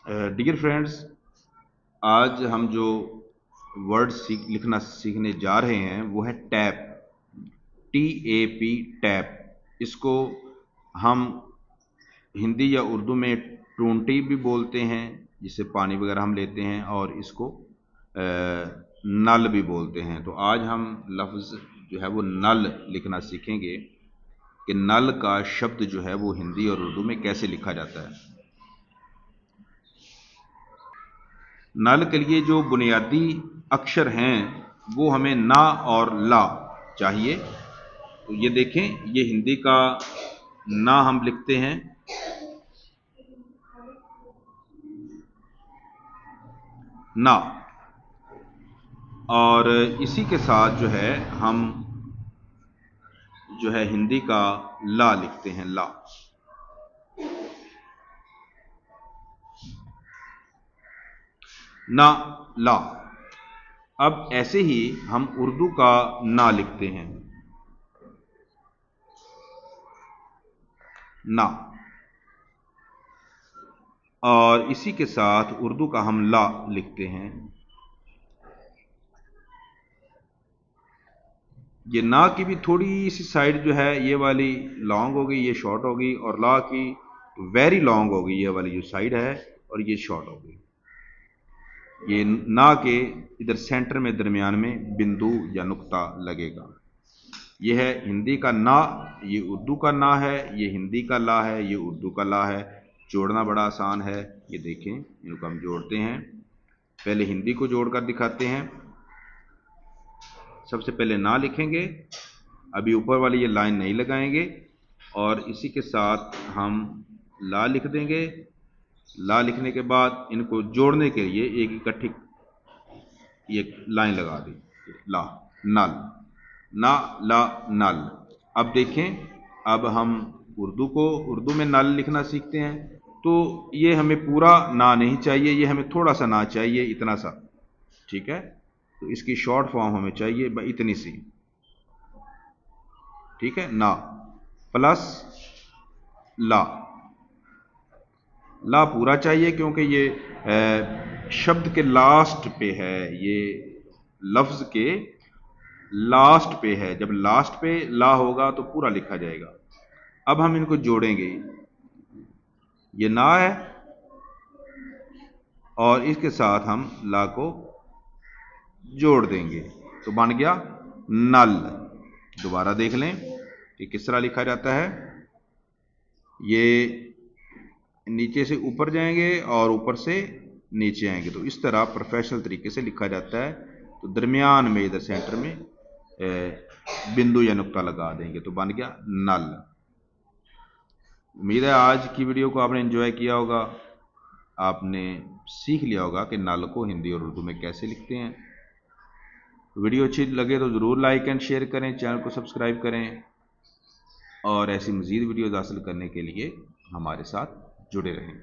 Dear friends, आज हम जो वर्ड लिखना सीखने जा रहे हैं वो है टैप। TAP, tap. इसको हम हिंदी या उर्दू में टूंटी भी बोलते हैं, जिससे पानी वगैरह हम लेते हैं, और इसको नल भी बोलते हैं। तो आज हम लफ्ज़ जो है वो नल लिखना सीखेंगे कि नल का शब्द जो है वो हिंदी और उर्दू में कैसे लिखा जाता है। नल के लिए जो बुनियादी अक्षर हैं वो हमें ना और ला चाहिए। तो ये देखें, ये हिंदी का ना हम लिखते हैं, ना, और इसी के साथ जो है हम जो है हिंदी का ला लिखते हैं, ला। ना, ला। अब ऐसे ही हम उर्दू का ना लिखते हैं, ना, और इसी के साथ उर्दू का हम ला लिखते हैं। ये ना की भी थोड़ी सी साइड जो है ये वाली लॉन्ग हो गई, ये शॉर्ट हो गई, और ला की वेरी लॉन्ग हो गई, ये वाली जो साइड है, और ये शॉर्ट हो गई। ये ना के इधर सेंटर में दरमियान में बिंदु या नुक्ता लगेगा। ये है हिंदी का ना, ये उर्दू का ना है, ये हिंदी का ला है, ये उर्दू का ला है। जोड़ना बड़ा आसान है, ये देखें, इनको हम जोड़ते हैं। पहले हिंदी को जोड़कर दिखाते हैं। सबसे पहले ना लिखेंगे, अभी ऊपर वाली ये लाइन नहीं लगाएंगे, और इसी के साथ हम ला लिख देंगे। ला लिखने के बाद इनको जोड़ने के लिए एक इकट्ठी ये लाइन लगा दी, ला, नल, ना, ला, नल। अब देखें, अब हम उर्दू में नल लिखना सीखते हैं। तो ये हमें पूरा ना नहीं चाहिए, ये हमें थोड़ा सा ना चाहिए, इतना सा, ठीक है। तो इसकी शॉर्ट फॉर्म हमें चाहिए इतनी सी, ठीक है। ना प्लस ला, ला पूरा चाहिए क्योंकि ये शब्द के लास्ट पे है, ये लफ्ज के लास्ट पे है। जब लास्ट पे ला होगा तो पूरा लिखा जाएगा। अब हम इनको जोड़ेंगे, ये ना है और इसके साथ हम ला को जोड़ देंगे, तो बन गया नल। दोबारा देख लें कि किस तरह लिखा जाता है। ये नीचे से ऊपर जाएंगे और ऊपर से नीचे आएंगे, तो इस तरह प्रोफेशनल तरीके से लिखा जाता है। तो दरमियान में इधर सेंटर में बिंदु या नुक्ता लगा देंगे, तो बन गया नल। उम्मीद है आज की वीडियो को आपने एंजॉय किया होगा, आपने सीख लिया होगा कि नल को हिंदी और उर्दू में कैसे लिखते हैं। वीडियो अच्छी लगे तो ज़रूर लाइक एंड शेयर करें, चैनल को सब्सक्राइब करें, और ऐसी मज़ीद वीडियोज़ हासिल करने के लिए हमारे साथ जुड़े रहें।